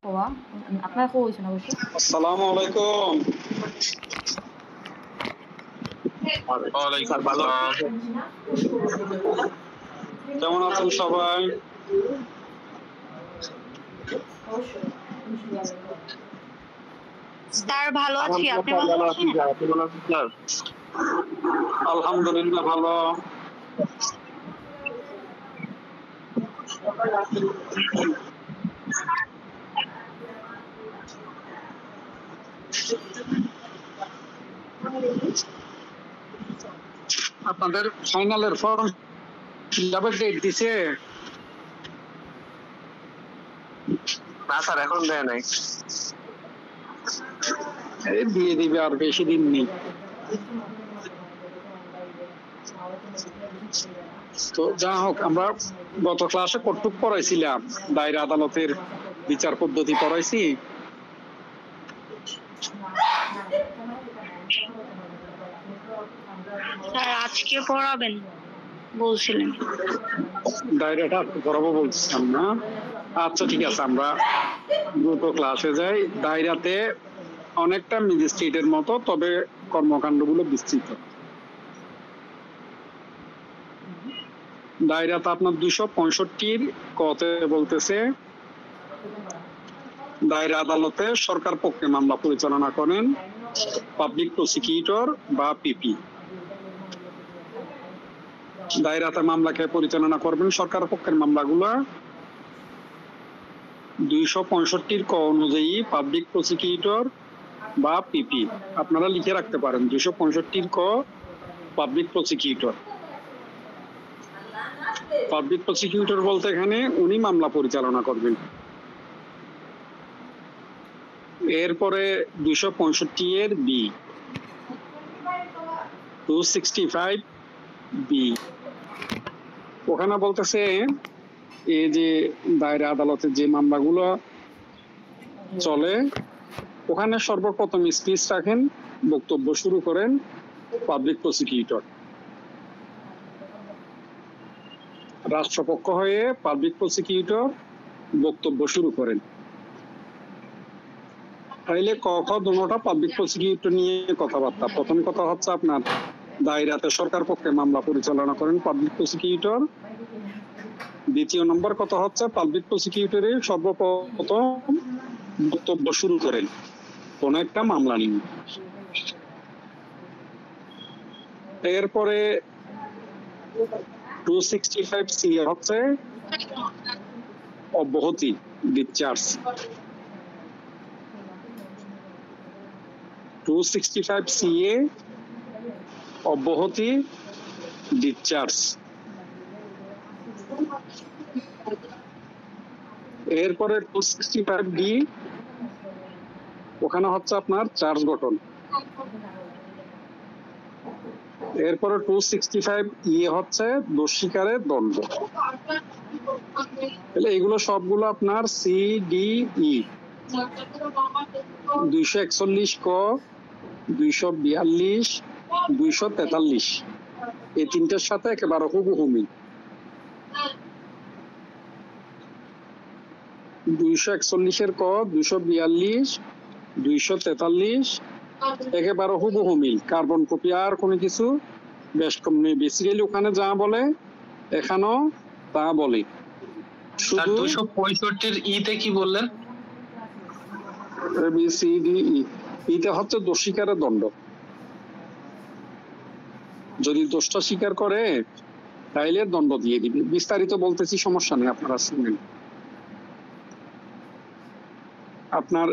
হওয়া আপনার হয়েছেন অবশ্যই। আসসালামু আলাইকুম। ওয়ালাইকুম স্যার ভালো আসসালাম। কেমন আছেন সবাই? স্যার ভালো আছি, আপনি ভালো আছেন? আলহামদুলিল্লাহ ভালো। আপনাদের ফাইনালের ফর্ম ফিল-আপের ডেট দিছে? না স্যার, এখন দেয় নাই। এই দিয়ে দিবে, আর বেশি দিন নেই। তো যা হোক, আমরা গত ক্লাসে কতটুক পড়াইছিলাম? দায়রা আদালতের বিচার পদ্ধতি পড়াইছি। স্যার আজকে পড়াবেন বলছিলেন। দায়রাটা পড়াবো বলছিলাম না? আচ্ছা ঠিক আছে, আমরা দ্রুত ক্লাসে যাই। দায়রাতে অনেকটা ম্যাজিস্ট্রেটের মতো, তবে কর্মকাণ্ডগুলো বিস্তৃত। দায়রাতে আপনার 265 কতে বলতেছে, দায়রা আদালতে সরকার পক্ষে মামলা পরিচালনা করেন পাবলিক প্রসিকিউটর বা পিপি। দায়রাতে মামলাকে পরিচালনা করবেন সরকার পক্ষের মামলাগুলা 265 ক অনুযায়ী পাবলিক প্রসিকিউটর বা পিপি। আপনারা লিখে রাখতে পারেন 265 ক পাবলিক প্রসিকিউটর। পাবলিক প্রসিকিউটর বলতে এখানে উনি মামলা পরিচালনা করবেন। এরপরে 265 এর বি, 265 বি, ওখানে বলতেছে এই যে দায়রা আদালতের যে মামলাগুলো চলে, ওখানে সর্বপ্রথম স্পিচ রাখেন, বক্তব্য শুরু করেন পাবলিক প্রসিকিউটর। রাষ্ট্রপক্ষ হয়ে পাবলিক প্রসিকিউটর বক্তব্য শুরু করেন। তাইলে ক খ দুটোটা পাবলিক প্রসিকিউটর নিয়ে কথাবার্তা। প্রথম কথা হচ্ছে আপনার দায়রাতে সরকার পক্ষে মামলা পরিচালনা করেন পাবলিক প্রসিকিউটর। দ্বিতীয় নম্বর কথা হচ্ছে পাবলিক প্রসিকিউটরের সর্বপ্রথম বক্তব্য শুরু করেন কোন একটা মামলা নিয়ে। এরপরে 265 সি হচ্ছে অব্যাহতি, ডিসচার্জ। 265 সি এ অব্যাহতি, ডিসচার্জ। এরপরে 265 ডি, ওখানে হচ্ছে আপনার চার্জ গঠন। এরপরে 265 ই হচ্ছে দোষ স্বীকারের দণ্ড। তাহলে এগুলো সবগুলো আপনার সি ডি ই। 241 ক, 242, 243 এই তিনটার সাথে একেবারে হুবহু মিল। 241 এর ক, 242, 243 একেবারে হুবহু মিল, কার্বন কপি, আর কোনো কিছু বেশ কম নেই। বেসিক্যালি ওখানে যা বলে এখানেও তা বলে। স্যার 265 ইতে কি বললেন? বি সি ডি ই, এটা হচ্ছে দোষ স্বীকারের দণ্ড। যদি দোষটা স্বীকার করে তাইলে দণ্ড দিয়ে দিবে। বিস্তারিত বলতেছি, সমস্যা নেই, আপনারা শুনেন। আপনার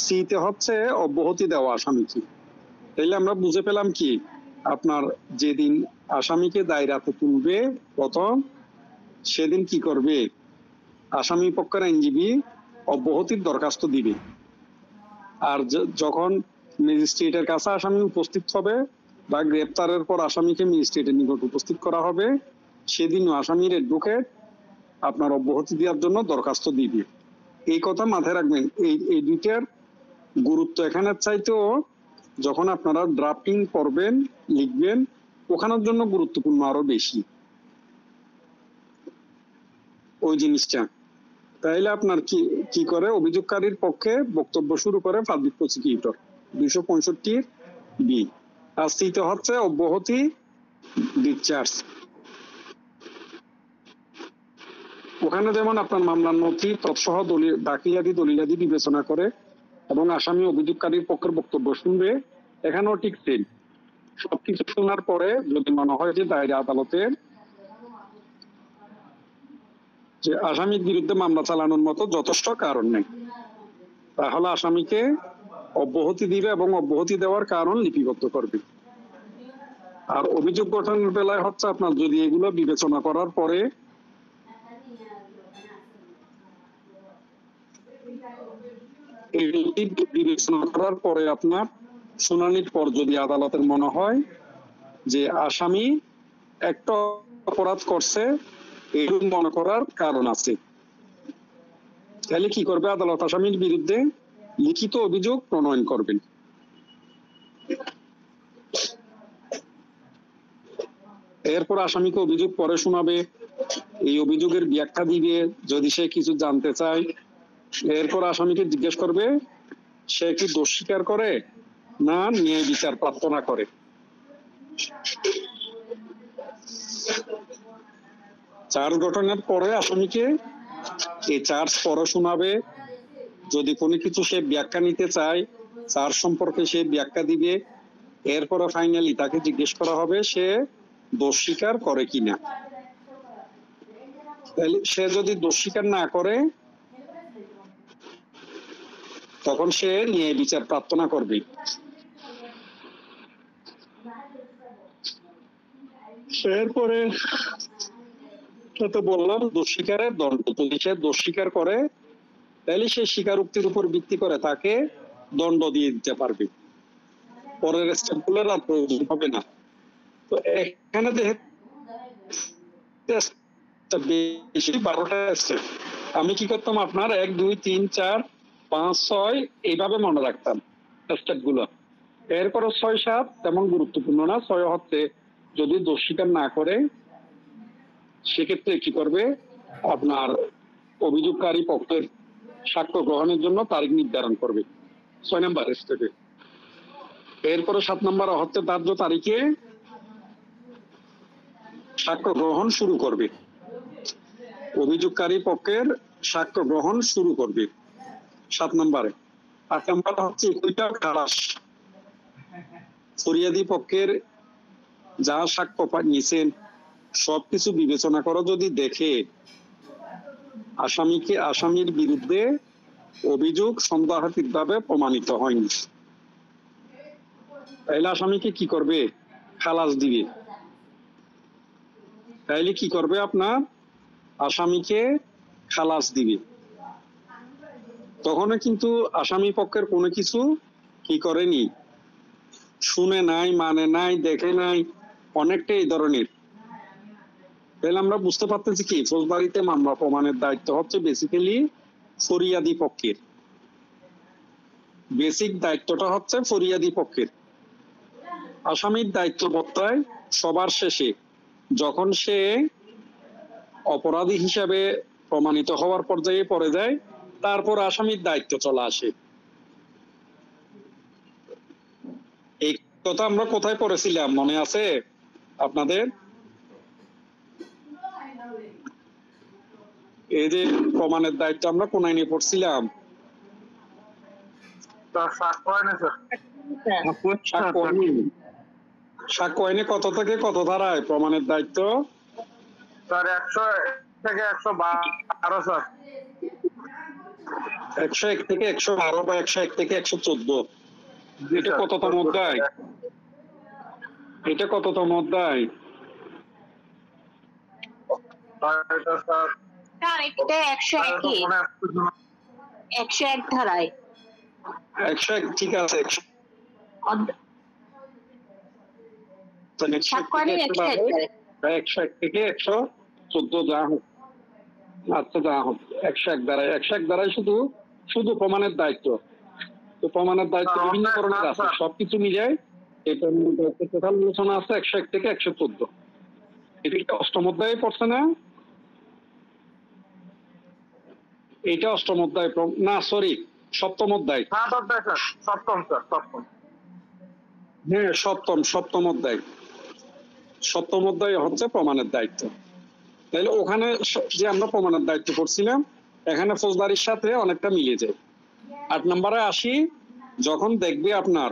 সিতে হচ্ছে অব্যাহতি দেওয়া আসামিকে। তাইলে আমরা বুঝে পেলাম কি, আপনার যেদিন আসামিকে দায়রাতে তুলবে প্রথম, সেদিন কি করবে, আসামি পক্ষের আইনজীবী অব্যাহতির দরখাস্ত দিবে। আর যখন ম্যাজিস্ট্রেটের কাছে আসামি উপস্থিত হবে বা গ্রেপ্তারের পর আসামিকে ম্যাজিস্ট্রেটের নিকট উপস্থিত করা হবে, সেদিনও আসামির অ্যাডভোকেট আপনার অব্যাহতি দেওয়ার জন্য দরখাস্ত দিবে। এই কথা মাথায় রাখবেন। এই দুইটার গুরুত্ব এখানে চাইতেও যখন আপনারা ড্রাফটিং করবেন, লিখবেন, ওখানের জন্য গুরুত্বপূর্ণ আরো বেশি ওই জিনিসটা। তাইলে আপনার কি কি করে অভিযোগকারীর পক্ষে বক্তব্য শুরু করে পাবলিক প্রসিকিউটর 265 বি। আর সিতে হচ্ছে অব্যাহতি ডিসচার্জ। ওখানে যেমন আপনার মামলার নথি তৎসহ দাখিলাদি দলিলাদি বিবেচনা করে এবং আসামি অভিযোগকারীর পক্ষের বক্তব্য শুনবে, এখানেও ঠিক সেম। সবকিছু শোনার পরে যদি মনে হয় যে দায়রা আদালতের যে আসামির বিরুদ্ধে মামলা চালানোর মতো যথেষ্ট কারণ নেই, তাহলে আসামিকে অব্যাহতি দিবে এবং অব্যাহতি দেওয়ার কারণ লিপিবদ্ধ করবে। আর অভিযোগ গঠনের বেলায় হচ্ছে আপনার যদি এগুলো বিবেচনা করার পরে বিবেচনা করার পরে আপনার শুনানির পর যদি আদালতের মনে হয় যে আসামি একটা অপরাধ করছে এরকম মনে করার কারণ আছে, তাহলে কি করবে আদালত আসামির বিরুদ্ধে লিখিত অভিযোগ প্রণয়ন করবেন। এরপর আসামিকে অভিযোগ পরে শোনাবে, এই অভিযোগের ব্যাখ্যা দিবে যদি সে কিছু জানতে চায়। এরপর আসামিকে জিজ্ঞেস করবে সে কি দোষ স্বীকার করে না ন্যায় বিচার প্রার্থনা করে। চার্জ গঠনের পরে আসামিকে এই চার্জ পরে শোনাবে, যদি কোনো কিছু সে ব্যাখ্যা নিতে চায় চার্জ সম্পর্কে সে ব্যাখ্যা দিবে। এরপরে ফাইনালি তাকে জিজ্ঞেস করা হবে সে দোষ স্বীকার করে কিনা। সে যদি দোষ স্বীকার না করে তখন সে ন্যায় বিচার প্রার্থনা করবে। এরপরে তো বললাম দোষ স্বীকারের দণ্ড, যদি সে দোষ স্বীকার করে তাহলে সে স্বীকারোক্তির উপর ভিত্তি করে তাকে দণ্ড দিয়ে দিতে পারবে, পরের স্টেপগুলোর আর প্রয়োজন হবে না। তো এখানে বেশি 12টা স্টেপ, আমি কি করতাম আপনার 1 2 3 4 5 6 এইভাবে মনে রাখতাম স্টেপ গুলো। এরপরে 6 7 তেমন গুরুত্বপূর্ণ না। 6 হচ্ছে যদি দোষ স্বীকার না করে সেক্ষেত্রে কি করবে আপনার অভিযোগকারী পক্ষের সাক্ষ্য গ্রহণের জন্য তারিখ নির্ধারণ করবে 6 নম্বর স্টেপে। এরপরে 7 নম্বর হচ্ছে ধার্য তারিখে সাক্ষ্য গ্রহণ শুরু করবে, অভিযোগকারী পক্ষের সাক্ষ্য গ্রহণ শুরু করবে 7 নম্বরে। 8 নম্বর হচ্ছে একুইটা খালাস, ফরিয়াদি পক্ষের যা সাক্ষ্য নিয়েছেন সবকিছু বিবেচনা করে যদি দেখে আসামির বিরুদ্ধে অভিযোগ সন্দেহাতীত ভাবে প্রমাণিত হয়নি, তাইলে আসামিকে কি করবে খালাস দিবে। তাইলে কি করবে আপনার আসামিকে খালাস দিবে। তখন কিন্তু আসামি পক্ষের কোনো কিছু কি করেনি, শুনে নাই, মানে নাই, দেখে নাই, অনেকটা এই ধরনের। তাহলে আমরা বুঝতে পারতেছি কি ফৌজদারিতে মামলা প্রমাণের দায়িত্ব হচ্ছে বেসিক্যালি ফরিয়াদি পক্ষের, বেসিক দায়িত্বটা হচ্ছে ফরিয়াদি পক্ষের। আসামির দায়িত্ব বর্তায় সবার শেষে যখন সে অপরাধী হিসাবে প্রমাণিত হওয়ার পর্যায়ে পড়ে যায়, তারপর আসামির দায়িত্ব চলে আসে। এই কথা আমরা কোথায় পড়েছিলাম মনে আছে আপনাদের? এই যে প্রমাণের দায়িত্ব আমরা কোন আইনে পড়ছিলাম? সাক্ষ্য আইনে কত থেকে কত ধারায় প্রমাণের দায়িত্ব? স্যার 100 থেকে 112 স্যার। 101 থেকে 112 বা 101 থেকে 114। এটা কততম অধ্যায়? এটা কততম অধ্যায়? স্যার এটা 101 ধারায়। 101 ঠিক আছে। সাক্ষ্যের 101 থেকে 114 যা হোক, আচ্ছা যা হোক 101 ধারায়। 101 ধারায় শুধু প্রমাণের দায়িত্ব। তো প্রমাণের দায়িত্ব বিভিন্ন ধরনের আছে, সবকিছু মিলিয়ে এই প্রমাণের দায়িত্ব টোটাল আলোচনা আছে 101 থেকে 114। এটা 8ম অধ্যায়ে পড়ছে না? এটা অষ্টম অধ্যায় না সরি সপ্তম অধ্যায়। 7 অধ্যায় স্যার, সপ্তম স্যার, সপ্তম। হ্যাঁ সপ্তম অধ্যায়। সপ্তম অধ্যায় হচ্ছে প্রমাণের দায়িত্ব। তাহলে ওখানে যে আমরা প্রমাণের দায়িত্ব করছিলাম এখানে ফৌজদারির সাথে অনেকটা মিলে যায়। 8 নম্বরে আসি, যখন দেখবে আপনার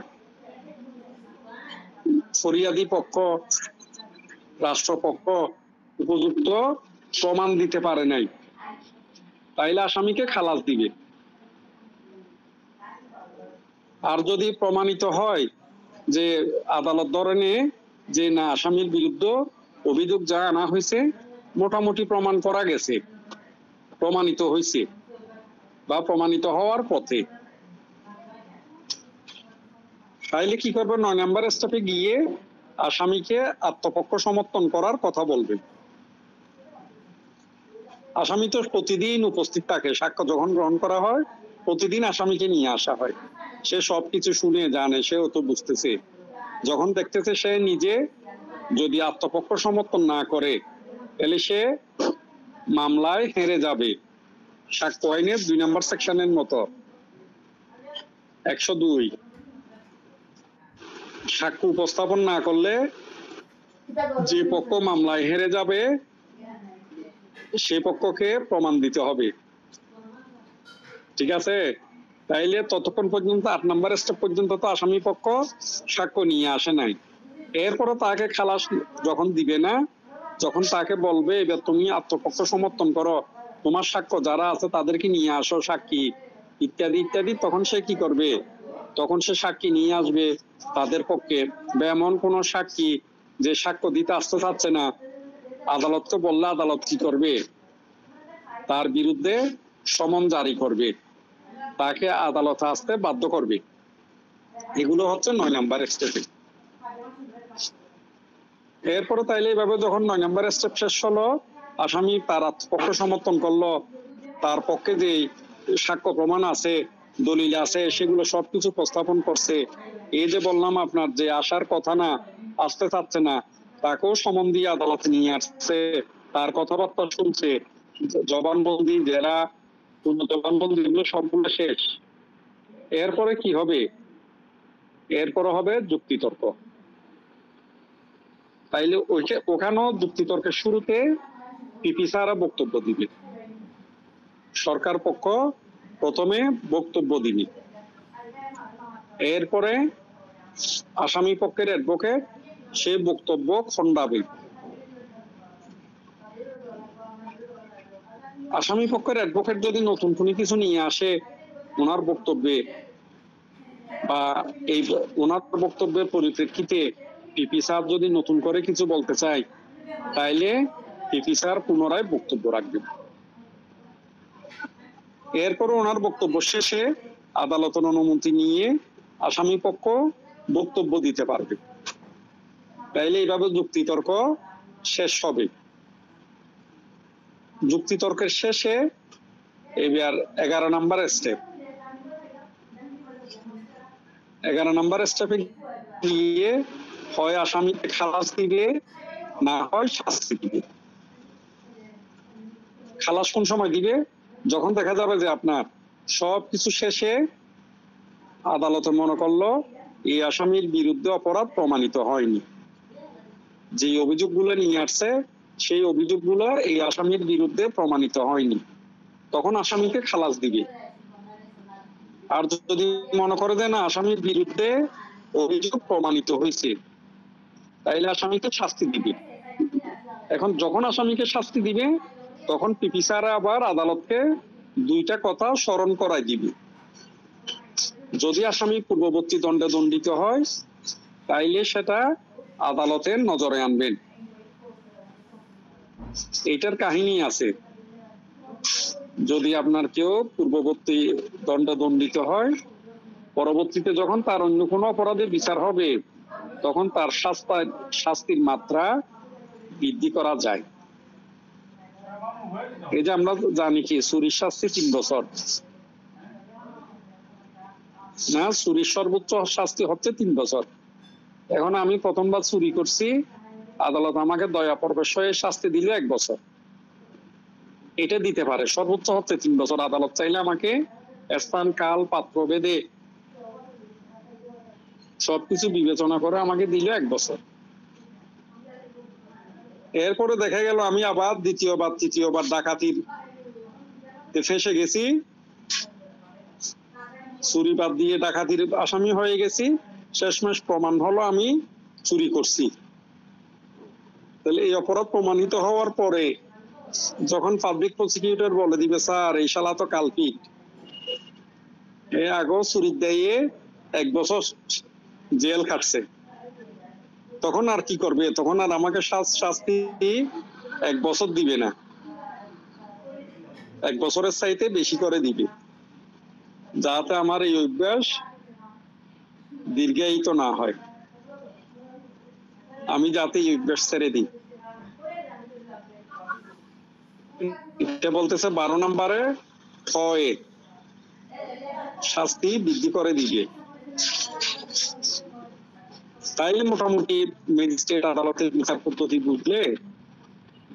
ফরিয়াদি পক্ষ রাষ্ট্রপক্ষ উপযুক্ত প্রমাণ দিতে পারে নাই, তাইলে আসামিকে খালাস দিবে। আর যদি প্রমাণিত হয় যে আদালত ধরেনে যে না আসামির বিরুদ্ধে অভিযোগ যা আনা হয়েছে মোটামুটি প্রমাণ করা গেছে, প্রমাণিত হয়েছে বা প্রমাণিত হওয়ার পথে, তাইলে কি করবে? 9 নম্বর স্টেপে গিয়ে আসামিকে আত্মপক্ষ সমর্থন করার কথা বলবে। আসামি তো প্রতিদিন উপস্থিত থাকে, সাক্ষ্য যখন গ্রহণ করা হয় প্রতিদিন আসামিকে নিয়ে আসা হয়, সে সবকিছু শুনে জানে, সেও তো বুঝতেছে। যখন দেখতেছে সে নিজে যদি আত্মপক্ষ সমর্থন না করে তাহলে সে মামলায় হেরে যাবে। সাক্ষ্য আইনের 2 নম্বর সেকশনের মতো 102 সাক্ষ্য উপস্থাপন না করলে যে পক্ষ মামলায় হেরে যাবে সে পক্ষকে প্রমাণ দিতে হবে। ঠিক আছে? তাইলে ততক্ষণ পর্যন্ত 8 নম্বর স্টেপ পর্যন্ত তো আসামি পক্ষ সাক্ষ্য নিয়ে আসে নাই। এরপরে তাকে খালাস যখন দিবে না, যখন তাকে বলবে এবার তুমি আত্মপক্ষ সমর্থন করো, তোমার সাক্ষ্য যারা আছে তাদেরকে নিয়ে আসো সাক্ষী ইত্যাদি ইত্যাদি, তখন সে কি করবে? তখন সে সাক্ষী নিয়ে আসবে তাদের পক্ষে। এমন কোন সাক্ষী যে সাক্ষ্য দিতে আসতে চাচ্ছে না, আদালতকে বললে আদালত কি করবে? তার বিরুদ্ধে সমন জারি করবে, তাকে আদালতে আসতে বাধ্য করবে। এগুলো হচ্ছে 9 নম্বর স্টেপে। এরপরে তাইলে এইভাবে যখন 9 নম্বর স্টেপ শেষ হলো, আসামি তার আত্মপক্ষ সমর্থন করলো, তার পক্ষে যে সাক্ষ্য প্রমাণ আছে দলিল আছে সেগুলো সবকিছু উপস্থাপন করছে। এই যে বললাম আপনার যে আসার কথা না, আসতে চাচ্ছে না, তাকেও সমন দিয়ে আদালতে নিয়ে আসছে, তার কথাবার্তা শুনছে, জবানবন্দি জেরা জবানবন্দি এগুলো সবগুলো শেষ। এরপরে কি হবে? এরপরে হবে যুক্তিতর্ক। তাইলে ওখানেও যুক্তিতর্কের শুরুতে পিপি স্যাররা বক্তব্য দিবে, সরকার পক্ষ প্রথমে বক্তব্য দিবে, এরপরে আসামি পক্ষের অ্যাডভোকেট সে বক্তব্য খণ্ডাবে। আসামি পক্ষের অ্যাডভোকেট যদি নতুন কোনো কিছু নিয়ে আসে ওনার বক্তব্যে বা এই ওনার বক্তব্যের পরিপ্রেক্ষিতে পিপি স্যার যদি নতুন করে কিছু বলতে চায় তাইলে পিপি স্যার পুনরায় বক্তব্য রাখবেন। এরপর ওনার বক্তব্য শেষে আদালতের অনুমতি নিয়ে আসামি পক্ষ বক্তব্য দিতে পারবে। তাইলে এইভাবে যুক্তিতর্ক শেষ হবে। যুক্তিতর্কের শেষে এবার 11 নম্বর স্টেপ। 11 নম্বর স্টেপে গিয়ে হয় আসামিকে খালাস দিবে না হয় শাস্তি দিবে। খালাস কোন সময় দিবে? যখন দেখা যাবে যে আপনার সবকিছু শেষে আদালতে মনে করলো এই আসামির বিরুদ্ধে অপরাধ প্রমাণিত হয়নি, যে অভিযোগগুলো নিয়ে আসছে সেই অভিযোগগুলো এই আসামির বিরুদ্ধে প্রমাণিত হয়নি, তখন আসামিকে খালাস দিবে। আর যদি মনে করে যে না আসামির বিরুদ্ধে অভিযোগ প্রমাণিত হয়েছে তাইলে আসামিকে শাস্তি দিবে। এখন যখন আসামিকে শাস্তি দিবে তখন পিপি স্যার আবার আদালতকে 2টা কথা স্মরণ করাই দিবে। যদি আসামি পূর্ববর্তী দণ্ডে দণ্ডিত হয় তাইলে সেটা আদালতের নজরে আনবেন। এইটার কাহিনী আছে, যদি আপনার কেউ পূর্ববর্তী দণ্ডে দণ্ডিত হয় পরবর্তীতে যখন তার অন্য কোনো অপরাধের বিচার হবে তখন তার শাস্তির মাত্রা বৃদ্ধি করা যায়। এই যে আমরা জানি কি চুরির শাস্তি 3 বছর না, চুরির সর্বোচ্চ শাস্তি হচ্ছে 3 বছর। এখন আমি প্রথমবার চুরি করছি, আদালত আমাকে দয়া পরবশ হয়ে শাস্তি দিল 1 বছর। এটা দিতে পারে, সর্বোচ্চ হচ্ছে 3 বছর। আদালত চাইলে আমাকে স্থান কাল পাত্র ভেদে সবকিছু বিবেচনা করে আমাকে দিল 1 বছর। এরপরে দেখা গেল আমি আবার দ্বিতীয়বার তৃতীয়বার ডাকাতির ফেসে গেছি, চুরি বাদ দিয়ে ডাকাতির আসামি হয়ে গেছি। শেষমেশ প্রমাণ হলো আমি চুরি করছি। তাহলে এই অপরাধ প্রমাণিত হওয়ার পরে যখন পাবলিক প্রসিকিউটর বলে দিবে স্যার এই শালা তো কালপিট, এ আগেও চুরির দায়ে 1 বছর জেল খাটছে, তখন আর কি করবে? তখন আর আমাকে শাস্তি 1 বছর দিবে না, 1 বছরের চাইতে বেশি করে দিবে, যাতে আমার এই অভ্যাস দীর্ঘায়িত না হয়, আমি যাতে এই অভ্যাস ছেড়ে দিই। এটা বলতেছে 12 নম্বরে ক্ষয়ে শাস্তি বৃদ্ধি করে দিবে। তাই মোটামুটি ম্যাজিস্ট্রেট আদালতের বিচার পদ্ধতি বুঝলে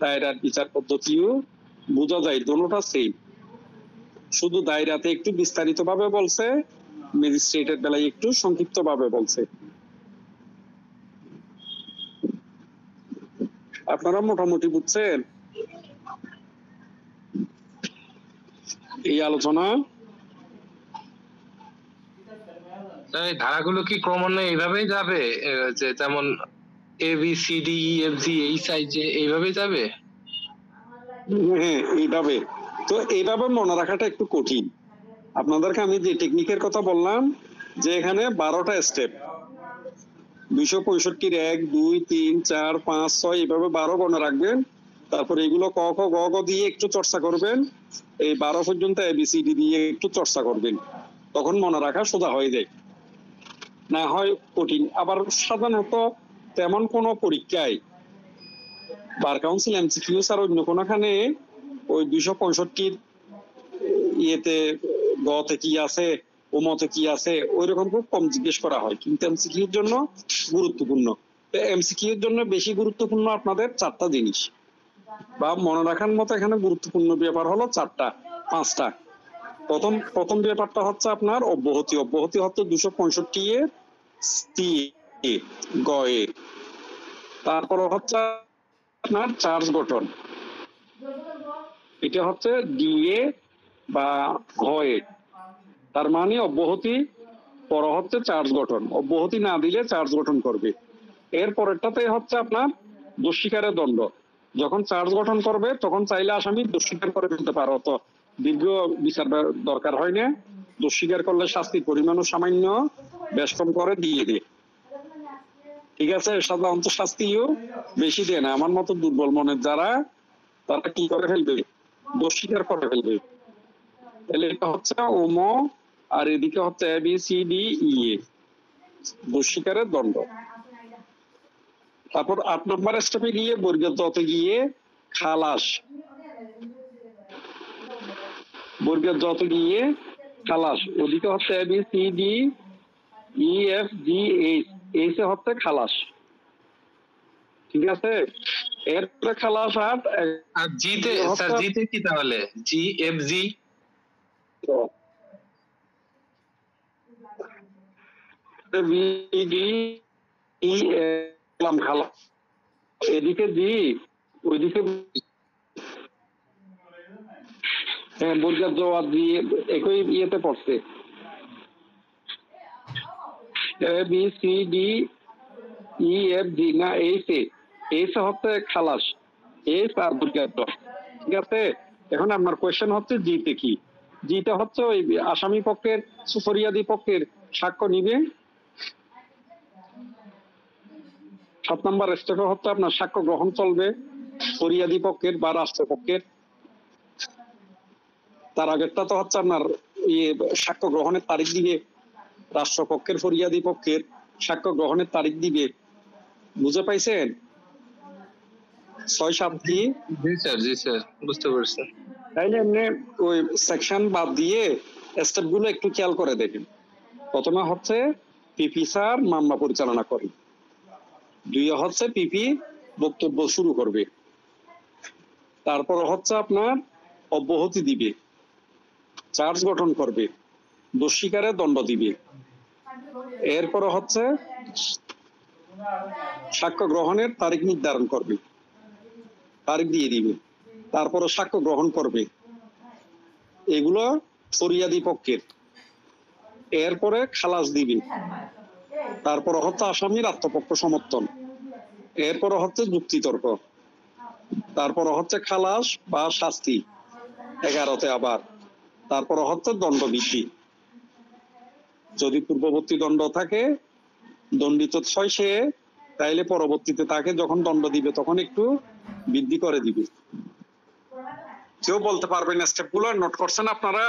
দায়রার বিচার পদ্ধতিও বোঝা যায়, দোনোটা সেম। শুধু দায়রাতে একটু বিস্তারিত ভাবে বলছে, ম্যাজিস্ট্রেটের বেলায় একটু সংক্ষিপ্ত ভাবে বলছে। আপনারা মোটামুটি বুঝছেন এই আলোচনা? এই ধারাগুলো কি ক্রমান্বয়ে এইভাবেই যাবে, যে যেমন A B C D E F G এই সাইজে এইভাবেই যাবে? হ্যাঁ, এইভাবে। তো এইভাবে মনে রাখাটা একটু কঠিন। আপনাদেরকে আমি যে টেকনিকের কথা বললাম, যে এখানে 12টা স্টেপ, 265 1 2 3 4 5 6 এইভাবে 12 মনে রাখবেন। তারপর এগুলো ক খ গ ঘ দিয়ে একটু চর্চা করবেন, এই 12 পর্যন্ত এবিসিডি দিয়ে একটু চর্চা করবেন, তখন মনে রাখা সোজা হয়ে যায়, না হয় কঠিন। আবার সাধারণত তেমন কোনো পরীক্ষায় বার কাউন্সিল এমসিকিউ আর অন্য কোনখানে ওই 265 ইয়েতে গতে কি আছে ও মতে কি আছে ওইরকম খুব কম জিজ্ঞেস করা হয়, কিন্তু এমসিকিউর জন্য গুরুত্বপূর্ণ। এমসিকিউর জন্য বেশি গুরুত্বপূর্ণ আপনাদের 4টা জিনিস, বা মনে রাখার মতো এখানে গুরুত্বপূর্ণ ব্যাপার হলো 4টা 5টা। প্রথম ব্যাপারটা হচ্ছে আপনার অব্যাহতি। অব্যাহতি হচ্ছে 265 এর সি এ গ এ। তারপর হচ্ছে আপনার চার্জ গঠন, এটা হচ্ছে ডিএ বা ঘয়ে, তার মানে অব্যাহতি পর হচ্ছে চার্জ গঠন, অব্যাহতি না দিলে চার্জ গঠন করবে। এর পরেরটাতে হচ্ছে আপনার দোষ স্বীকারের দণ্ড, যখন চার্জ গঠন করবে তখন চাইলে আসামি দোষ স্বীকার করে ফেলতে পারো, তো দীর্ঘ বিচার দরকার হয় না। দোষ স্বীকার করলে শাস্তির পরিমাণও সামান্য বেশ কম করে দিয়ে দেয়, ঠিক আছে। সাধারণত শাস্তিও বেশি দেয় না। আমার মতো দুর্বল মনের যারা, তারা কি করে ফেলবে? দোষ স্বীকার করে ফেলবে। তাহলে এটা হচ্ছে ওমো, আর এদিকে হচ্ছে এ বি সি ডি ই এ, দোষ স্বীকারের দণ্ড। তারপর 8 নম্বর স্টেপে গিয়ে বর্গের যতে গিয়ে খালাস, বর্গের যতে গিয়ে খালাস, ওদিকে হচ্ছে A B C D E F G H, H A হচ্ছে খালাস, ঠিক আছে। এরপরে খালাস আর জিতে স্যার, জিতে কি তাহলে? G F G B D E M খালাস, এদিকে জি ওইদিকে বর্গের জোয়ার দিয়ে একই ইয়েতে পড়ছে, A B C D E F G না এইচ এ, এইচ হচ্ছে খালাস, এইচ আর বর্গের জ, ঠিক আছে। এখন আপনার কোয়েশ্চেন হচ্ছে জিতে কি? জিতে হচ্ছে ওই আসামি পক্ষের ফরিয়াদি পক্ষের সাক্ষ্য নিবে। 7 নম্বর স্টেপে হচ্ছে আপনার সাক্ষ্য গ্রহণ চলবে ফরিয়াদি পক্ষের বা রাষ্ট্রপক্ষের। তার আগেরটা তো হচ্ছে আপনার সাক্ষ্য গ্রহণের তারিখ দিবে, রাষ্ট্রপক্ষের ফরিয়াদি পক্ষের সাক্ষ্য গ্রহণের তারিখ দিবে। বুঝে পাইছেন? 6-7 কি? জি স্যার, জি স্যার, বুঝতে পারছি। তাইলে এমনি ওই সেকশন বাদ দিয়ে স্টেপ গুলো একটু খেয়াল করে দেখেন। প্রথমে হচ্ছে পিপি স্যার মামলা পরিচালনা করে, 2 হচ্ছে পিপি বক্তব্য শুরু করবে, তারপর হচ্ছে আপনার অব্যাহতি দিবে, চার্জ গঠন করবে, দোষ স্বীকারে দণ্ড দিবে। এরপরে হচ্ছে সাক্ষ্য গ্রহণের তারিখ নির্ধারণ করবে, তারিখ দিয়ে দিবে, তারপরে সাক্ষ্য গ্রহণ করবে। এগুলো ফরিয়াদি পক্ষের। এরপরে খালাস দিবে, তারপরে হচ্ছে আসামির আত্মপক্ষ সমর্থন, এরপরে হচ্ছে যুক্তিতর্ক, তারপরে হচ্ছে খালাস বা শাস্তি 11তে আবার, তারপরে হচ্ছে দণ্ড বৃদ্ধি। যদি পূর্ববর্তী দণ্ড থাকে, দণ্ডিত ছয় সে, তাইলে পরবর্তীতে তাকে যখন দণ্ড দিবে তখন একটু বৃদ্ধি করে দিবে। কেউ বলতে পারবেন স্টেপগুলো নোট করছেন আপনারা?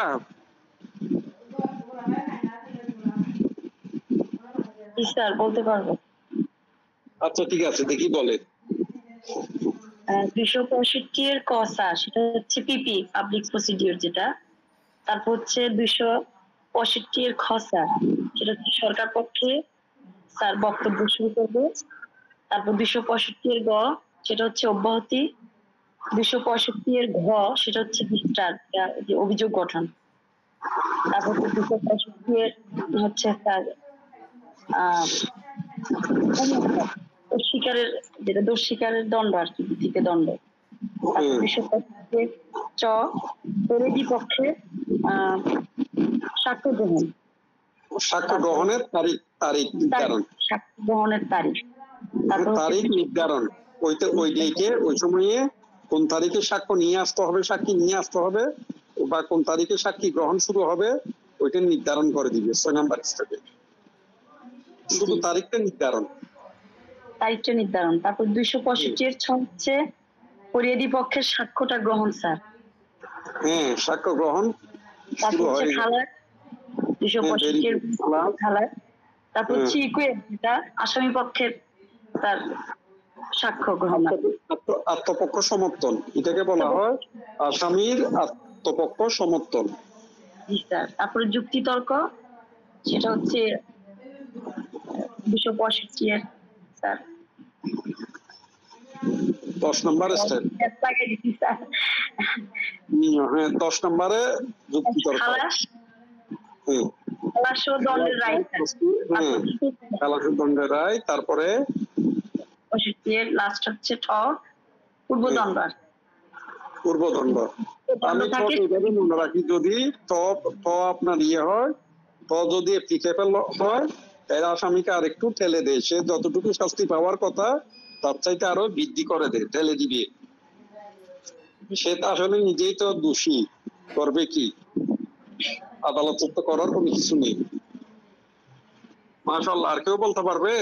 স্যার বলতে পারবো। আচ্ছা ঠিক আছে, দেখি বলে। 265 এর ক স্যার, সেটা হচ্ছে পিপি পাবলিক প্রসিডিওর যেটা। তারপর হচ্ছে 265 এর খ স্যার, সেটা হচ্ছে সরকার পক্ষে স্যার বক্তব্য শুরু করবে। তারপর 265 এর গ, সেটা হচ্ছে অব্যাহতি। 265 এর ঘ, সেটা হচ্ছে বিস্তার, যে অভিযোগ গঠন। তারপর 265 এর হচ্ছে স্যার দোষ স্বীকারের, যেটা দোষ স্বীকারের দণ্ড আর কি, ভিত্তিতে দণ্ড। তারপর 265 চ, ফরিয়াদি পক্ষে সাক্ষ্য গ্রহণ, সাক্ষ্য গ্রহণের তারিখ নির্ধারণ, সাক্ষ্য গ্রহণের তারিখ, তারপর তারিখ নির্ধারণ। ওই ডেটে, ওই সময়ে কোন তারিখে সাক্ষ্য নিয়ে আসতে হবে, সাক্ষী নিয়ে আসতে হবে, বা কোন তারিখে সাক্ষী গ্রহণ শুরু হবে, ওইটা নির্ধারণ করে দিবে 6 নাম্বার স্টেপে। শুধু তারিখটা নির্ধারণ। তারিখটা নির্ধারণ। তারপর 265 এর ছ হচ্ছে ফরিয়াদি পক্ষের সাক্ষ্যটা গ্রহণ স্যার। হ্যাঁ, সাক্ষ্য গ্রহণ তারপর শুরু হচ্ছে হয়। খালাস, 265 এর খালাস। তারপর হচ্ছে ইকুয়েট, যেটা আসামি পক্ষের তার সাক্ষ্য গ্রহণ। আত্মপক্ষ সমর্থন, এটাকে বলা হয় আসামির আত্মপক্ষ সমর্থন। জি স্যার। তারপরে যুক্তিতর্ক, সেটা হচ্ছে 265 এর স্যার 10 নাম্বার স্টেপ। হ্যাঁ, 10 নম্বরে যুক্তিতর্ক। খালাস, হ্যাঁ, খালাস ও দণ্ডের রায়। হ্যাঁ, খালাস ও দণ্ডের রায়। তারপরে 65 এর লাস্ট হচ্ছে ঠ, পূর্বদণ্ড। পূর্বদণ্ড। আমি তো এইভাবে মনে রাখি, যদি ত আপনার হয়, তো যদি অ্যাপ্লিকেবল হয়, এর আসামিকে আর একটু ঠেলে দেয়, সে যতটুকু শাস্তি পাওয়ার কথা তার চাইতে আরো বৃদ্ধি করে দেয়, ঠেলে দিবে। সে তো আসলে নিজেই তো দোষী, করবে কি? আদালত তো করার কোনো কিছু নেই। মাশাআল্লাহ, আর কেউ বলতে পারবে?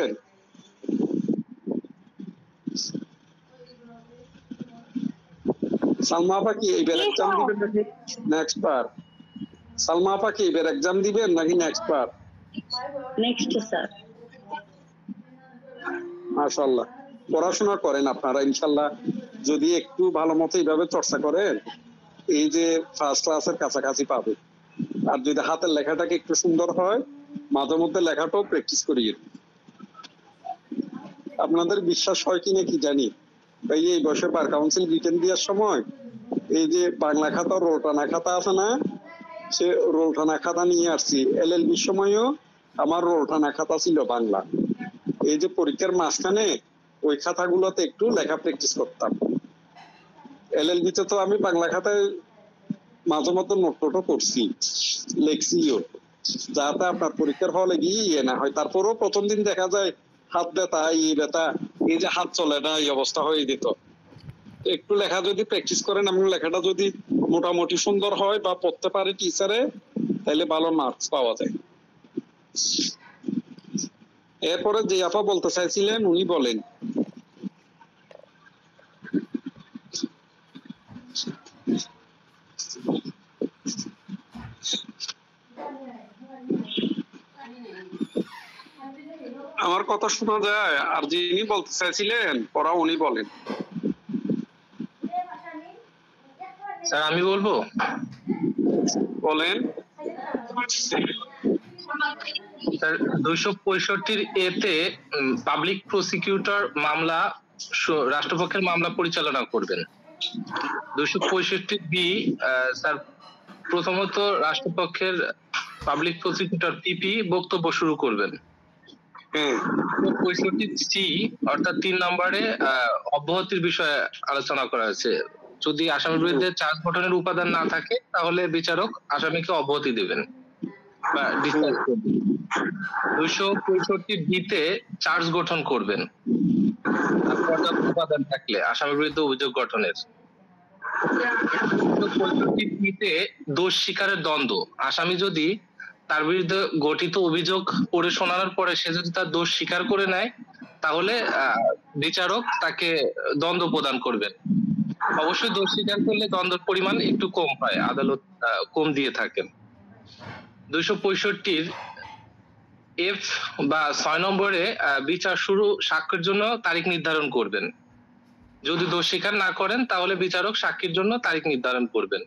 সালমা আপা কি এবার এক্সাম দিবেন নাকি নেক্সট বার? সালমা আপা কি এবার এক্সাম দিবেন নাকি নেক্সট বার? Next sir. মাশাআল্লাহ, পড়াশোনা করেন আপনারা ইনশাআল্লাহ। যদি একটু ভালো মতো এইভাবে চর্চা করেন, এই যে ফার্স্ট ক্লাসের কাছাকাছি পাবে। আর যদি হাতের লেখাটাকে একটু সুন্দর হয়, মাঝে মধ্যে লেখাটাও প্র্যাকটিস করিয়ে। আপনাদের বিশ্বাস হয় কিনা কি জানি, এই বছর বার কাউন্সিল রিটেন দেওয়ার সময় এই যে বাংলা খাতা রোল টানা খাতা আছে না, সে রোল টানা খাতা নিয়ে আসছি। এলএলবির সময়ও আমার রোল টানা খাতা ছিল বাংলা। এই যে পরীক্ষার মাঝখানে ওই খাতাগুলোতে একটু লেখা প্র্যাকটিস করতাম। এলএলবিতে তো আমি বাংলা খাতায় মাঝে মধ্যে নোটও করছি, লেখছিও, যাতে আপনার পরীক্ষার হলে গিয়ে ইয়ে না হয়। তারপরেও প্রথম দিন দেখা যায় হাত ব্যথা, ব্যথা, এই যে হাত চলে না, এই অবস্থা হয়ে যেত। একটু লেখা যদি প্র্যাকটিস করেন এবং লেখাটা যদি মোটামুটি সুন্দর হয় বা পড়তে পারে টিচারে, তাহলে ভালো মার্কস পাওয়া যায়। এরপরে যে আপা বলতে চাইছিলেন উনি বলেন। আমার কথা শোনা যায়? আর যিনি বলতে চাইছিলেন পড়া উনি বলেন। স্যার আমি বলবো? বলেন। স্যার 265 এতে পাবলিক প্রসিকিউটর মামলা, রাষ্ট্রপক্ষের মামলা পরিচালনা করবেন। 265 বি, স্যার প্রথমত রাষ্ট্রপক্ষের পাবলিক প্রসিকিউটর পিপি বক্তব্য শুরু করবেন। 65 সি অর্থাৎ 3 নম্বরে অব্যাহতির বিষয়ে আলোচনা করা হয়েছে। যদি আসামির বিরুদ্ধে চার্জ গঠনের উপাদান না থাকে তাহলে বিচারক আসামিকে অব্যাহতি দেবেন বা ডিসচার্জ করবেন। 265 বিতে চার্জ গঠন করবেন পর্যাপ্ত উপাদান থাকলে আসামির বিরুদ্ধে অভিযোগ গঠনের। 265 বিতে দোষ স্বীকারের দ্বন্দ্ব, আসামি যদি তার বিরুদ্ধে গঠিত অভিযোগ পড়ে শোনানোর পরে সে যদি তার দোষ স্বীকার করে নেয় তাহলে বিচারক তাকে দ্বন্দ্ব প্রদান করবেন। অবশ্যই দোষ স্বীকার করলে দ্বন্দ্বের পরিমাণ একটু কম হয়, আদালত কম দিয়ে থাকেন। 265 এফ বা 6 নম্বরে বিচার শুরু সাক্ষ্যের জন্য তারিখ নির্ধারণ করবেন। যদি দোষ স্বীকার না করেন তাহলে বিচারক সাক্ষীর জন্য তারিখ নির্ধারণ করবেন।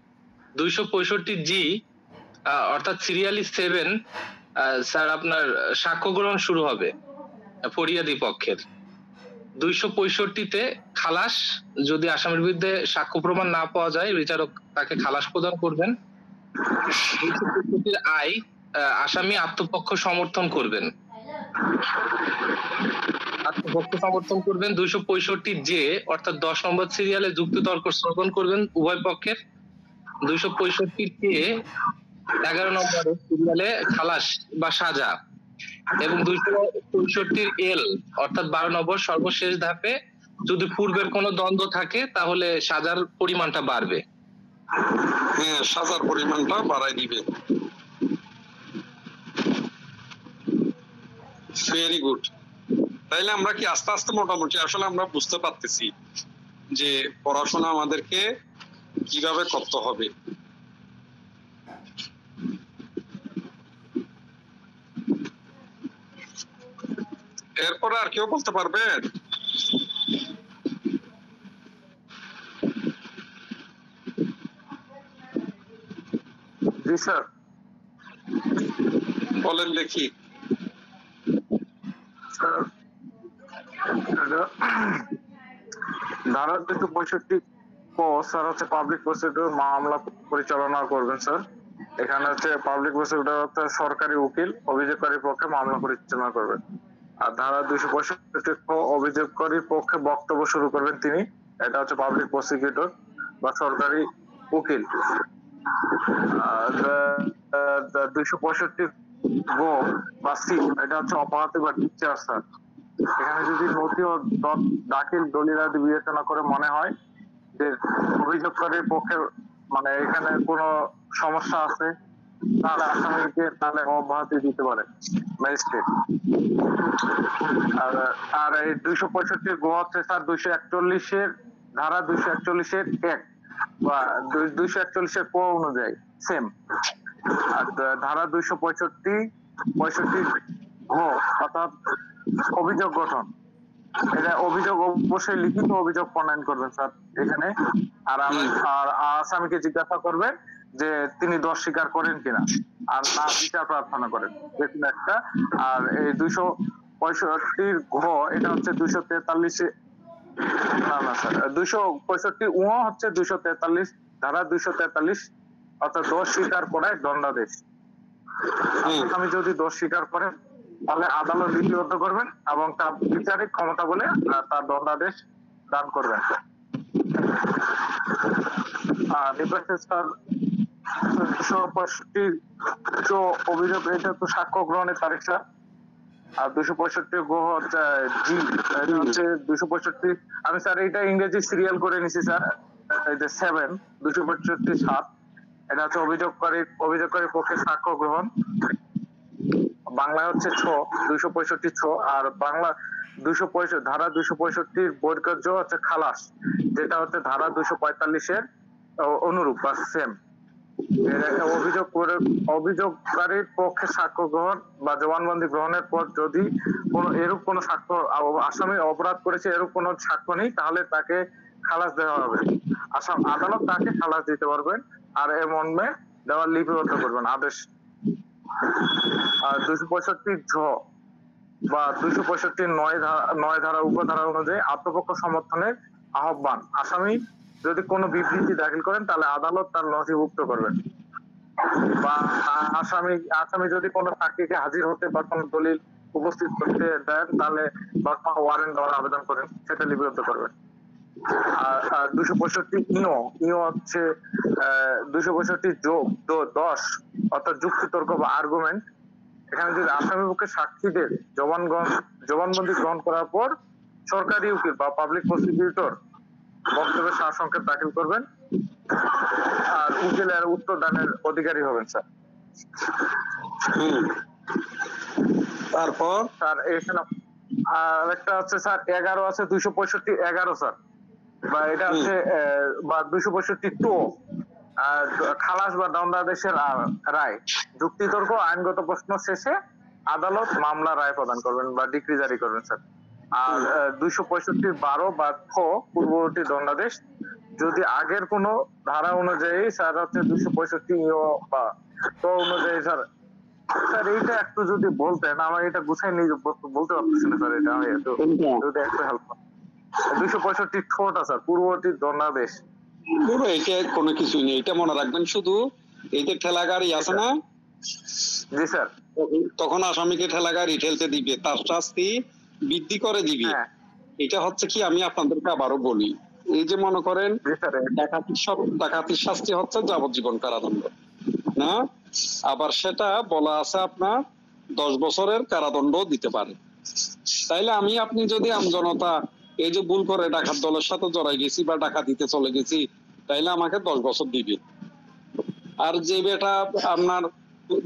265 জি অর্থাৎ সিরিয়ালি 7, স্যার আপনার সাক্ষ্য গ্রহণ শুরু হবে ফরিয়াদি পক্ষের। 265-তে খালাস, যদি আসামির বিরুদ্ধে সাক্ষ্য প্রমাণ না পাওয়া যায় বিচারক তাকে খালাস প্রদান করবেন। 265 আই, আসামি আত্মপক্ষ সমর্থন করবেন। 265 জে অর্থাৎ 10 নম্বর সিরিয়ালে যুক্তিতর্ক শ্রবণ করবেন উভয় পক্ষের। 265 কে 11 নম্বর সিরিয়ালে খালাস বা সাজা, এবং 265 এল অর্থাৎ 12 নম্বর সর্বশেষ ধাপে যদি পূর্বের কোনো দ্বন্দ্ব থাকে তাহলে সাজার পরিমাণটা বাড়বে। হ্যাঁ, সাজার পরিমাণটা বাড়াই দিবে। Very good. তাইলে আমরা কি আস্তে আস্তে মোটামুটি আসলে আমরা বুঝতে পারতেছি যে পড়াশোনা আমাদেরকে কিভাবে করতে হবে। এরপরে আর কেউ বলতে পারবেন? জি স্যার। বলেন দেখি। ধারা 265 ক স্যার হচ্ছে পাবলিক প্রসিকিউটর মামলা পরিচালনা করবেন স্যার। এখানে হচ্ছে পাবলিক প্রসিকিউটর হচ্ছে সরকারি উকিল অভিযোগকারীর পক্ষে মামলা পরিচালনা করবেন। আর ধারা 265 ক অভিযোগকারীর পক্ষে বক্তব্য শুরু করবেন তিনি, এটা হচ্ছে পাবলিক প্রসিকিউটর বা সরকারি উকিল। 265 গ বা সি এটা হচ্ছে অপরাধী বা ডিসচার্জ স্যার। এখানে যদি নথি ও দাখিল দলিলাদি বিবেচনা করে মনে হয় যে অভিযোগকারীর পক্ষে মানে এখানে কোনো সমস্যা আছে তাহলে আসামিকে তাহলে অব্যাহতি দিতে পারে ম্যাজিস্ট্রেট। আর এই 265 গ হচ্ছে স্যার 241 ধারা 241 এক বা 241 ক অনুযায়ী সেম। আর ধারা 265 ঘ অর্থাৎ অভিযোগ গঠন, এটা অভিযোগ অবশ্যই লিখিত অভিযোগ প্রণয়ন করবেন স্যার এখানে। আর আসামিকে জিজ্ঞাসা করবেন যে তিনি দোষ স্বীকার করেন কিনা, আর না বিচার প্রার্থনা করেন দেখুন একটা। আর এই 265 ঘ এটা হচ্ছে 243 না স্যার 265 উ হচ্ছে 243 ধারা 243 অর্থাৎ দোষ স্বীকার করায় দণ্ডাদেশ। আসামি যদি দোষ স্বীকার করেন তাহলে আদালত লিপিবদ্ধ করবেন এবং তার বিচারিক ক্ষমতা বলে তার দণ্ডাদেশ দান করবেন। অভিযোগ এটা তো সাক্ষ্য গ্রহণের তারিখ স্যার। আর 265 গ হচ্ছে জি এটা হচ্ছে 265 আমি স্যার এটা ইংরেজি সিরিয়াল করে নিছি স্যার। এই যে 7 265 7 এটা হচ্ছে অভিযোগকারীর পক্ষে সাক্ষ্য গ্রহণ। বাংলা হচ্ছে 6 265 6 আর বাংলা 265 ধারা 265 বৈধর্য হচ্ছে খালাস, যেটা হচ্ছে ধারা 245 এর অনুরূপ বা সেম। অভিযোগকারীর পক্ষে সাক্ষ্য গ্রহণ বা জবানবন্দি গ্রহণের পর যদি এরূপ কোনো সাক্ষ্য আসামি অপরাধ করেছে এরূপ কোনো সাক্ষ্য নেই তাহলে তাকে খালাস দেওয়া হবে। আদালত তাকে খালাস দিতে পারবেন আর এর মর্মে দেওয়ার লিপিবদ্ধ করবেন আদেশ। আর 265 ঝ বা 265 9 ধারা উপধারা অনুযায়ী আত্মপক্ষ সমর্থনের আহ্বান, আসামি যদি কোনো বিবৃতি দাখিল করেন তাহলে আদালত তার নথিভুক্ত করবেন। বা আসামি যদি কোনো সাক্ষীকে হাজির হতে বা কোনো দলিল উপস্থিত করতে দেন তাহলে বা কোনো ওয়ারেন্ট দেওয়ার আবেদন করেন সেটা লিপিবদ্ধ করবেন। আর 265 ইও হচ্ছে 265 যোগ 10 অর্থাৎ যুক্তিতর্ক বা আর্গুমেন্ট। এখানে যদি আসামি পক্ষে সাক্ষীদের জবানবন্দি গ্রহণ করার পর সরকারি উকিল বা পাবলিক প্রসিকিউটর বক্তব্যের সারসংক্ষেপ দাখিল করবেন আর উকিলের উত্তর দানের অধিকারী হবেন স্যার। তারপর স্যার এখানে আরেকটা হচ্ছে স্যার 11 আছে 265 স্যার, বা এটা হচ্ছে বা 265 খালাস বা দণ্ডাদেশের রায়, যুক্তিতর্ক আইনগত প্রশ্ন শেষে আদালত মামলা রায় প্রদান করবেন বা ডিক্রি জারি করবেন স্যার। আর 265 বা খ পূর্ববর্তী দণ্ডাদেশ, যদি আগের কোন ধারা অনুযায়ী স্যার হচ্ছে 265 বা ক অনুযায়ী স্যার এইটা একটু যদি বলতেন, আমার এটা গুছাই নিয়ে বলতে পারতেছি না স্যার, এটা আমি একটু যদি একটু হেল্প করেন। 265 ঠোঁটা স্যার পূর্ববর্তী দণ্ডাদেশ। পুরো এটা কোনো কিছু নেই, এটা মনে রাখবেন শুধু এই যে ঠেলা গাড়ি আছে না, জি স্যার, তখন আসামিকে ঠেলা গাড়ি ঠেলতে দিবে, তার শাস্তি বৃদ্ধি করে দিবে। হ্যাঁ এটা হচ্ছে কি, আমি আপনাদেরকে আবারও বলি, এই যে মনে করেন জি স্যার, ডাকাতির শাস্তি হচ্ছে যাবজ্জীবন কারাদণ্ড না, আবার সেটা বলা আছে আপনার 10 বছরের কারাদণ্ড দিতে পারে। তাইলে আপনি যদি আমজনতা এই যে ভুল করে ডাকাত দলের সাথে জড়াই গেছি বা ডাকাতিতে চলে গেছি, তাইলে আমাকে 10 বছর দিবে। আর যে বেটা আপনার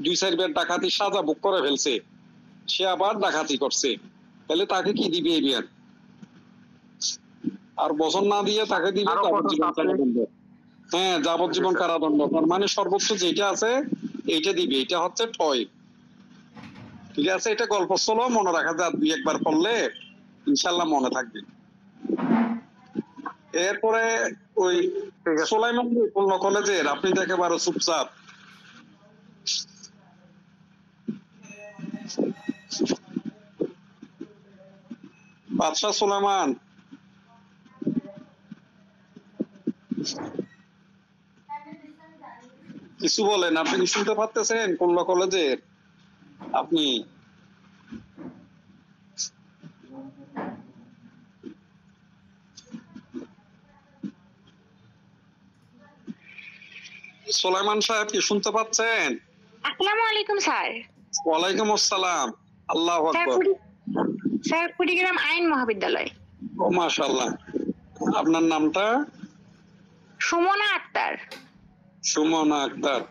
2-4 বার ডাকাতি সাজা ভোগ করে ফেলছে, সে আবার ডাকাতি করছে, তাহলে তাকে কি দিবে এবিআর? আর বছর না দিয়ে তাকে দিবে যাবজ্জীবন কারাদণ্ড। হ্যাঁ, যাবজ্জীবন কারাদণ্ড, তার মানে সর্বোচ্চ যেটা আছে এইটা দিবে। এটা হচ্ছে টয়, ঠিক আছে? এটা গল্প ছিল, মনে রাখা যায়, 2-1 বার পড়লে ইনশাল্লাহ মনে থাকবে। এরপরে ওই সোলাইমান কলেজের আপনি তো একেবারে চুপচাপ, বাদশাহ সুলাইমান কিছু বলেন, আপনি কি শুনতে পারতেছেন? কোন কলেজের আপনি? সুলাইমান সাহেব কি শুনতে পাচ্ছেন? আসসালামু আলাইকুম স্যার। ওয়ালাইকুম আসসালাম। আল্লাহু আকবার। স্যার কুড়িগ্রাম আইন মহাবিদ্যালয়। ও মাশাআল্লাহ। আপনার নামটা? সুমনা আক্তার। সুমনা আক্তার।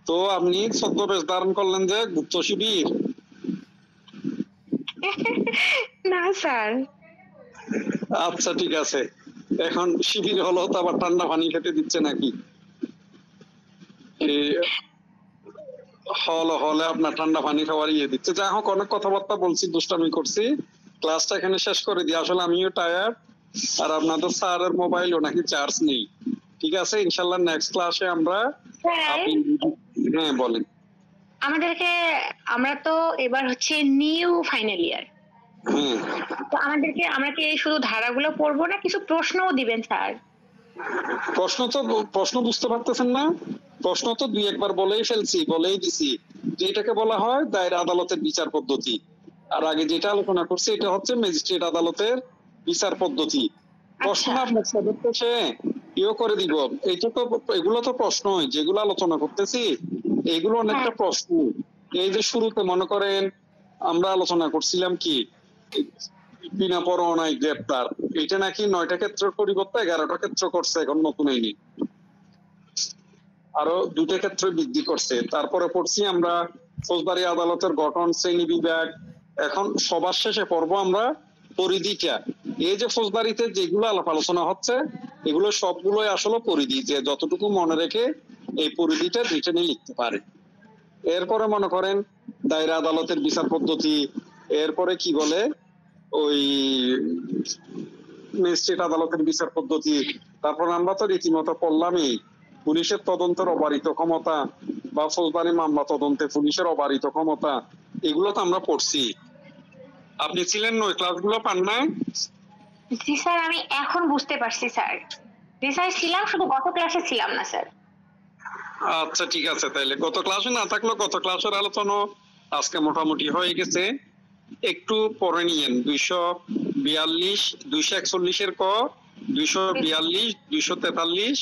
তো আপনি ছদ্মবেশ ধারণ করলেন যে, গুপ্ত শিবির? না স্যার। আচ্ছা ঠিক আছে, এখন শিবির হলো তো আবার ঠান্ডা পানি খেতে দিচ্ছে নাকি? হলে আপনার ঠান্ডা পানি খাওয়ার ইয়ে দিচ্ছে। যাই হোক, অনেক কথাবার্তা বলছি, দুষ্টামি করছি, ক্লাসটা এখানে শেষ করে দিই। আসলে আমিও টায়ার্ড, আর আপনাদের স্যারের মোবাইলও নাকি চার্জ নেই। ঠিক আছে, ইনশাল্লাহ নেক্সট ক্লাসে আমরা। হ্যাঁ বলেন। আমরা তো এবার হচ্ছে নিউ ফাইনাল ইয়ার, তো আমরা কি শুধু ধারাগুলো পড়বো না, কিছু প্রশ্নও দিবেন স্যার? প্রশ্ন বুঝতে পারতেছেন না? প্রশ্ন তো 2-1 বার বলেই দিছি যে এটাকে বলা হয় দায়রা আদালতের বিচার পদ্ধতি। আর আগে যেটা আলোচনা করছি এটা হচ্ছে ম্যাজিস্ট্রেট আদালতের বিচার পদ্ধতি। প্রশ্ন আপনার সাথে ইয়ে করে দিব। এগুলো তো প্রশ্নই, যেগুলো আলোচনা করতেছি এগুলো অনেকটা প্রশ্ন। এই যে শুরুতে মনে করেন আমরা আলোচনা করছিলাম কি, বিনা পরোয়ানায় গ্রেপ্তার, এটা নাকি 9টা ক্ষেত্রের পরিবর্তে 11টা ক্ষেত্র করছে এখন নতুন আইনে, আরো 2টা ক্ষেত্রে বৃদ্ধি করছে। তারপরে পড়ছি আমরা ফৌজদারি আদালতের গঠন, শ্রেণী বিভাগ। এখন সবার শেষে পড়বো আমরা পরিধিটা। এই যে ফৌজদারিতে যেগুলো আলাপ আলোচনা হচ্ছে এগুলো সবগুলোই আসলে পরিধি, যে যতটুকু মনে রেখে এই পরিধিটা রিটেনে লিখতে পারে। এরপরে মনে করেন দায়রা আদালতের বিচার পদ্ধতি, এরপরে কি বলে ওই ম্যাজিস্ট্রেট আদালতের বিচার পদ্ধতি। তারপর আমরা তো রীতিমতো পড়লামই পুলিশের তদন্তের অবারিত ক্ষমতা বা ফৌজদারি মামলা তদন্তে পুলিশের অবারিত ক্ষমতা, এগুলো তো আমরা পড়ছি। আপনি ছিলেন না ওই ক্লাসগুলো, পান না? জি স্যার, আমি এখন বুঝতে পারছি স্যার। জি স্যার ছিলাম, শুধু গত ক্লাসে ছিলাম না স্যার। আচ্ছা ঠিক আছে, তাহলে গত ক্লাসে না থাকলেও গত ক্লাসের আলোচনা আজকে মোটামুটি হয়ে গেছে। একটু পরে নিয়েন 242 241 ক 242 243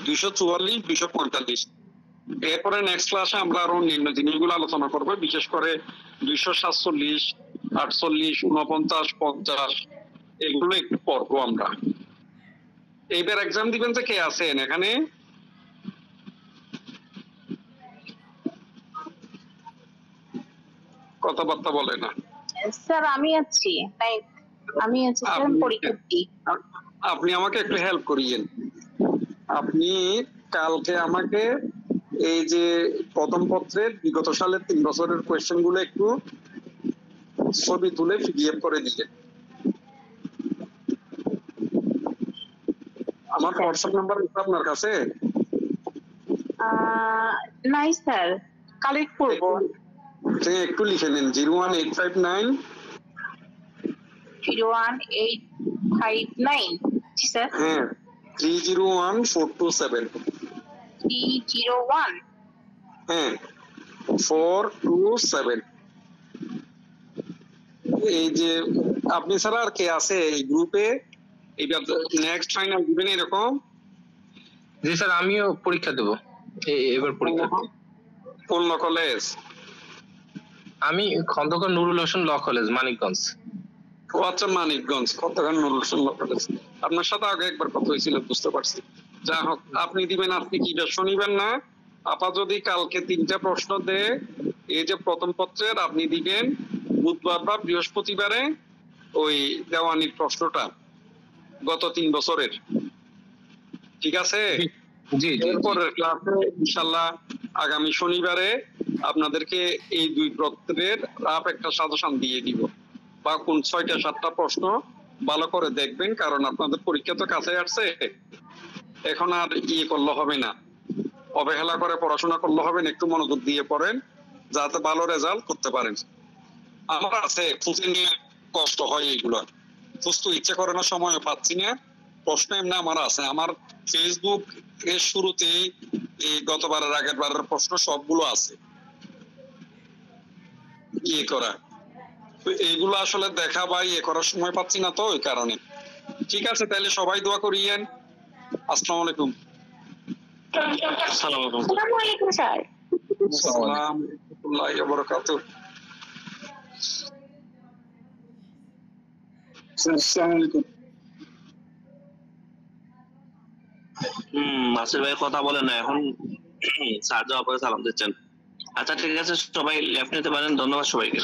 244 245। এরপরে নেক্সট ক্লাসে আমরা আরো অন্যান্য জিনিসগুলো আলোচনা করবো, বিশেষ করে 247 48 49 50 এগুলো একটু পড়বো আমরা। এইবার এক্সাম দিবেন যে কে আছেন এখানে? কথাবার্তা বলে না। স্যার আমি আছি, তাই আমি আছি স্যার, পরীক্ষা দিই। আপনি আমাকে একটু হেল্প করিয়েন। আপনি কালকে আমাকে এই যে প্রথম পত্রের বিগত সালের 3 বছরের কোয়েশ্চেন গুলো একটু ছবি তুলে পিডিএফ করে দিলেন। আমার হোয়াটসঅ্যাপ নাম্বার আপনার কাছে? নাই স্যার, কালেক্ট করবো। একটু লিখে নেন 01859 01859। জি স্যার। হ্যাঁ 301427। 301। হ্যাঁ 427। এই যে আপনি ছাড়া আর কে আছে এই গ্রুপে? এইবার নেক্সট ফাইনাল দিবেন এরকম? জি স্যার আমিও পরীক্ষা দেব এবার পরীক্ষা। কোন কলেজ? আমি খন্দকার নুরুল হোসেন ল কলেজ মানিকগঞ্জ। ও আচ্ছা মানিকগঞ্জ, খন্দকার নুরুল হোসেন ল কলেজ। আপনার সাথে আগে একবার কথা হয়েছিল, বুঝতে পারছি। যা হোক, আপনি দিবেন। আপনি কি শনিবার না আপা যদি কালকে 3টা প্রশ্ন দেয় এই যে প্রথম পত্রের, আপনি দিবেন বুধবার বা বৃহস্পতিবারে ওই দেওয়ানির প্রশ্নটা গত 3 বছরের। ঠিক আছে? জি জি। এরপরের ক্লাসে ইনশাআল্লাহ আগামী শনিবারে আপনাদেরকে এই 2 পত্রের রাফ একটা সাজেশন দিয়ে দিব, বা কোন 6টা 7টা প্রশ্ন ভালো করে দেখবেন, কারণ আপনাদের পরীক্ষা তো কাছে আসছে। এখন আর করলে হবে না, অবহেলা করে পড়াশোনা করলে হবে না। একটু মনোযোগ দিয়ে পড়েন যাতে ভালো রেজাল্ট করতে পারেন। আমার আছে খুঁজে নিয়ে কষ্ট হয়, এইগুলো বুঝতে ইচ্ছে করে না, সময় পাচ্ছি না। প্রশ্ন এমনি আমার আছে, আমার ফেসবুক এর শুরুতে এই গতবারের আগের বারের প্রশ্ন সবগুলো আছে করা। এইগুলো আসলে দেখা বা করার সময় পাচ্ছি না, তো ওই কারণে। ঠিক আছে, তাহলে সবাই দোয়া করিয়েন। আসসালামু আলাইকুম। আসসালামু আলাইকুম স্যার। আসসালামু আলাইকুম ওয়া রাহমাতুল্লাহি ওয়া বারাকাতুহু। আসসালামু আলাইকুম। মাসুদ ভাই কথা বলে না এখন, স্যার যাওয়ার পরে সালাম দিচ্ছেন। আচ্ছা ঠিক আছে, সবাই লেফট নিতে পারেন। ধন্যবাদ সবাইকে।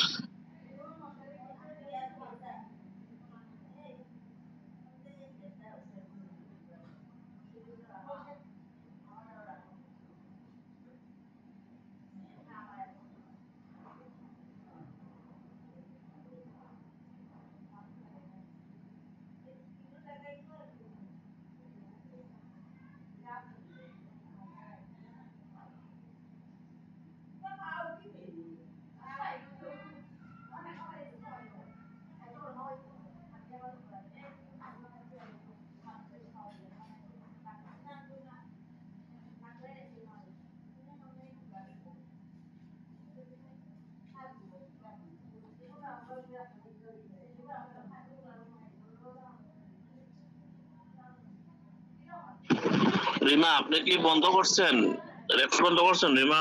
রিমা আপনি কি বন্ধ করছেন? রেকর্ড বন্ধ করছেন রিমা?